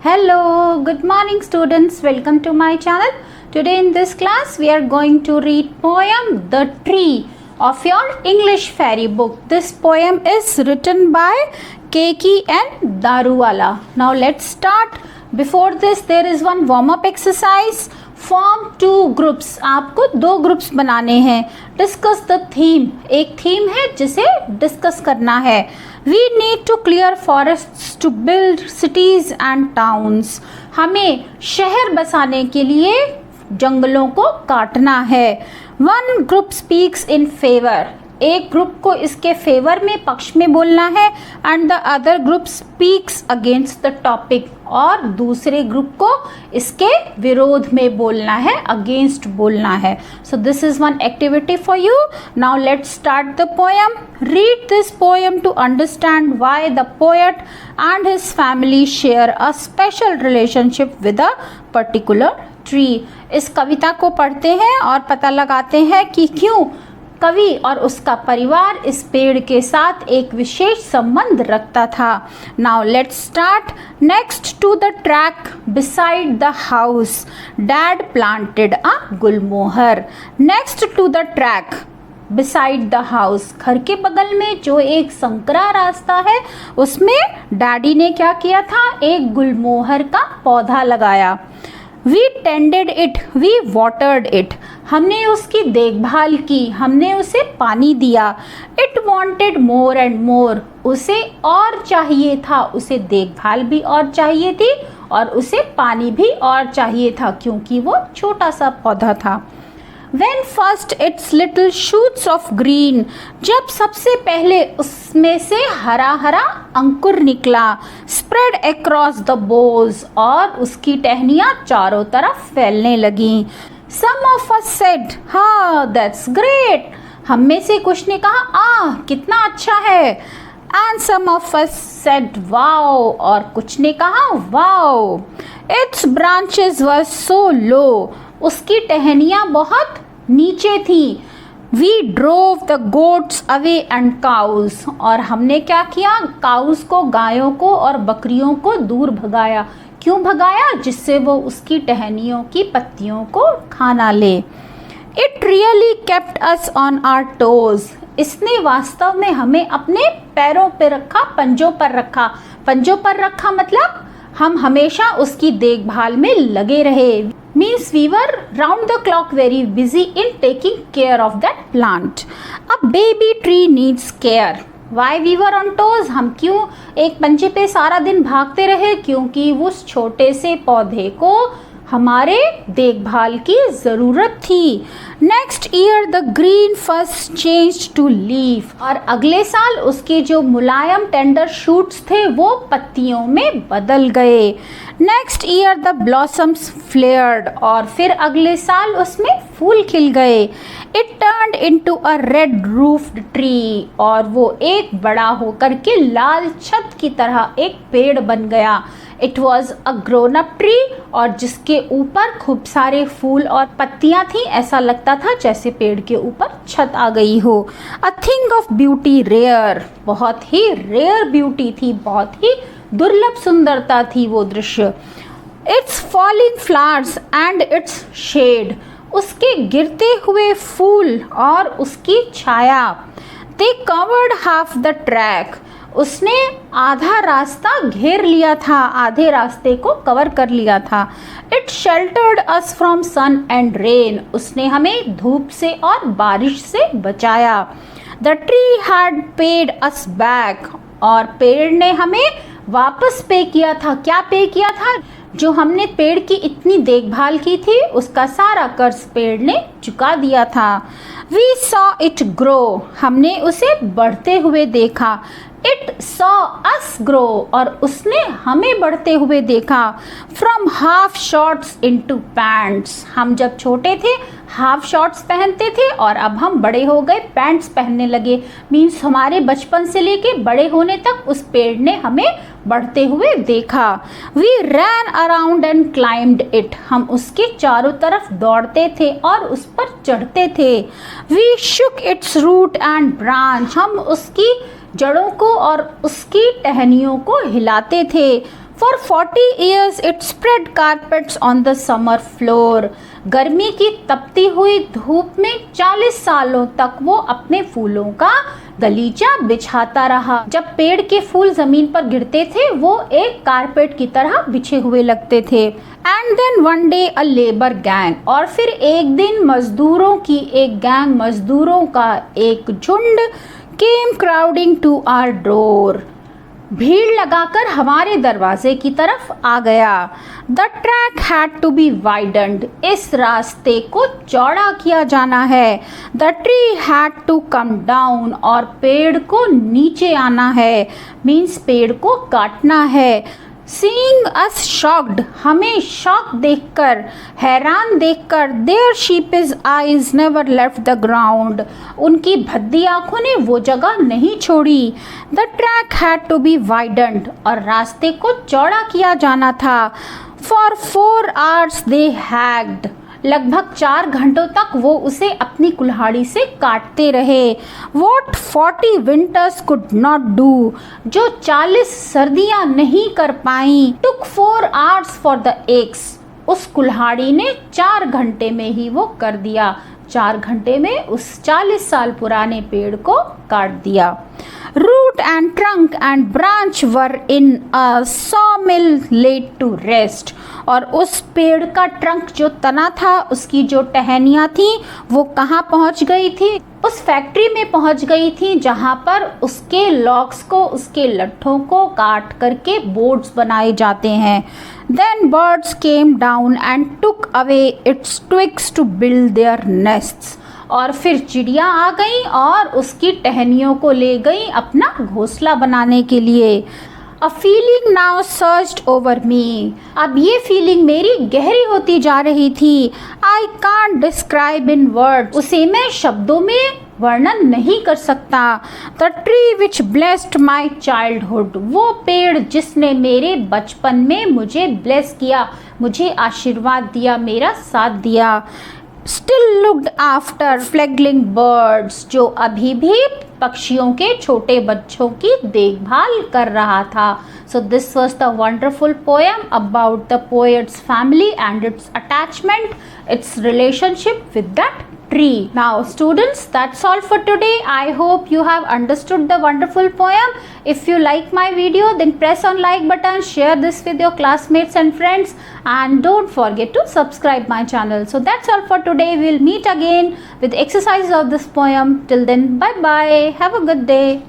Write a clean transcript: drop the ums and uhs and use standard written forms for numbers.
Hello, good morning students. Welcome to my channel. Today in this class we are going to read poem The Tree of your English fairy book. This poem is written by Keki and Daruwala. Now let's start. Before this there is one warm up exercise. Form two groups. आपको दो groups बनाने हैं. Discuss the theme. एक theme है जिसे discuss करना है. We need to clear forests to build cities and towns. हमें शहर बसाने के लिए जंगलों को काटना है. One group speaks in favor. एक ग्रुप को इसके फेवर में पक्ष में बोलना है and the other group speaks against the topic. और दूसरे ग्रुप को इसके विरोध में बोलना है, अगेंस्ट बोलना है. So this is one activity for you. Now let's start the poem. Read this poem to understand why the poet and his family share a special relationship with a particular tree. इस कविता को पढ़ते हैं और पता लगाते हैं कि क्यों कवि और उसका परिवार इस पेड़ के साथ एक विशेष संबंध रखता था. Now let's start. Next to the track beside the house dad planted a gulmohar. Next to the track beside the house, घर के बगल में जो एक संकरा रास्ता है उसमें डैडी ने क्या किया था, एक गुलमोहर का पौधा लगाया. We tended it, we watered it. हमने उसकी देखभाल की, हमने उसे पानी दिया. It wanted more and more. उसे और चाहिए था, उसे देखभाल भी और चाहिए थी और उसे पानी भी और चाहिए था क्योंकि वो छोटा सा पौधा था. When first its little shoots of green, जब सबसे पहले उसमें से हरा हरा अंकुर निकला. Spread across the boughs, और उसकी टहनियाँ चारों तरफ फैलने लगीं. Some of us said, हाँ that's great. हम में से कुछ ने कहा कितना अच्छा है. And some of us said wow, और कुछ ने कहा wow. Its branches were so low, उसकी टहनियाँ बहुत नीचे थी. We drove the goats away and cows, और हमने क्या किया, काउस को, गायों को और बकरियों को दूर भगाया. क्यों भगाया, जिससे वो उसकी टहनियों की पत्तियों को खाना ले. It really kept us on our toes. इसने वास्तव में हमें अपने पैरों पे रखा, पंजों पर रखा. पंजों पर रखा मतलब हम हमेशा उसकी देखभाल में लगे रहे. Means we were round the clock very busy in taking care of that plant. A baby tree needs care. Why we were on toes? हम क्यों एक पंजे पे सारा दिन भागते रहे, क्योंकि उस छोटे से पौधे को हमारे देखभाल की ज़रूरत थी. Next year the green first change to leaf, और अगले साल उसके जो मुलायम टेंडर शूट्स थे वो पत्तियों में बदल गए. Next year the blossoms flared, और फिर अगले साल उसमें फूल खिल गए. It turned into a red roofed tree, और वो एक बड़ा होकर के लाल छत की तरह एक पेड़ बन गया. It was a grown up tree, और जिसके ऊपर खूब सारे फूल और पत्तियां थी. ऐसा लगता था जैसे पेड़ के ऊपर छत आ गई हो. A thing of beauty rare, बहुत ही रेयर ब्यूटी थी, बहुत ही दुर्लभ सुंदरता थी वो दृश्य. Its falling flowers and its shed, उसके गिरते हुए फूल और उसकी छाया. They covered half the track, उसने आधा रास्ता घेर लिया था, आधे रास्ते को कवर कर लिया था. It sheltered us from sun and rain, उसने हमें धूप से और बारिश से बचाया. The tree had paid us back, और पेड़ ने हमें वापस पे किया था. क्या पे किया था, जो हमने पेड़ की इतनी देखभाल की थी उसका सारा कर्ज पेड़ ने चुका दिया था. वी सॉ इट ग्रो, हमने उसे बढ़ते हुए देखा. इट सॉ अस ग्रो, और उसने हमें बढ़ते हुए देखा. From half shorts into pants, हम जब छोटे थे हाफ शॉर्ट्स पहनते थे और अब हम बड़े हो गए पैंट्स पहनने लगे. मीन्स हमारे बचपन से लेके बड़े होने तक उस पेड़ ने हमें बढ़ते हुए देखा. We ran around and climbed it, हम उसके चारों तरफ दौड़ते थे और उस पर चढ़ते थे. We shook its root and branch, हम उसकी जड़ों को और उसकी टहनियों को हिलाते थे. For 40 years it spread carpets on the summer floor. गर्मी की तपती हुई धूप में 40 सालों तक वो अपने फूलों का गलीचा बिछाता रहा। जब पेड़ के फूल जमीन पर गिरते थे वो एक कारपेट की तरह बिछे हुए लगते थे। And then one day a labour gang, और फिर एक दिन मजदूरों की एक गैंग, मजदूरों का एक झुंड came crowding to our door, भीड़ लगाकर हमारे दरवाजे की तरफ आ गया। The track had to be widened, इस रास्ते को चौड़ा किया जाना है। The tree had to come down, और पेड़ को नीचे आना है, मीन्स पेड़ को काटना है। Seeing us shocked, हमें शॉक देखकर, हैरान देखकर, their sheepish eyes never left the ground, उनकी भद्दी आंखों ने वो जगह नहीं छोड़ी। The track had to be widened, और रास्ते को चौड़ा किया जाना था। For 4 hours they hacked, लगभग 4 घंटों तक वो उसे अपनी कुल्हाड़ी से काटते रहे। What 40 winters could not do, जो 40 सर्दियां नहीं कर पाई। Took 4 hours for the axe, उस कुल्हाड़ी ने 4 घंटे में ही वो कर दिया। 4 घंटे में उस 40 साल पुराने पेड़ को काट दिया। Root and trunk and branch were in a sawmill laid to rest, और उस पेड़ का ट्रंक जो तना था, उसकी जो टहनियाँ थी, वो कहाँ पहुँच गई थी? उस फैक्ट्री में पहुँच गई थी जहाँ पर उसके लॉग्स को, उसके लट्ठों को काट करके बोर्ड्स बनाए जाते हैं। Then birds came down and took away its twigs to build their nests, और फिर चिड़िया आ गई और उसकी टहनियों को ले गई अपना घोंसला बनाने के लिए। A feeling now surged over me, अब ये फीलिंग मेरी गहरी होती जा रही थी। I can't describe in words, उसे मैं शब्दों में वर्णन नहीं कर सकता। The tree which blessed my childhood, वो पेड़ जिसने मेरे बचपन में मुझे ब्लेस किया, मुझे आशीर्वाद दिया, मेरा साथ दिया। Still looked after fledgling birds, जो अभी भी पक्षियों के छोटे बच्चों की देखभाल कर रहा था। So this was the wonderful poem about the poet's family and its attachment, its relationship with that tree. Now students, that's all for today. I hope you have understood the wonderful poem. If you like my video, then press on like button, share this with your classmates and friends, and don't forget to subscribe my channel. So that's all for today. We'll meet again with exercises of this poem. Till then, bye bye. Have a good day.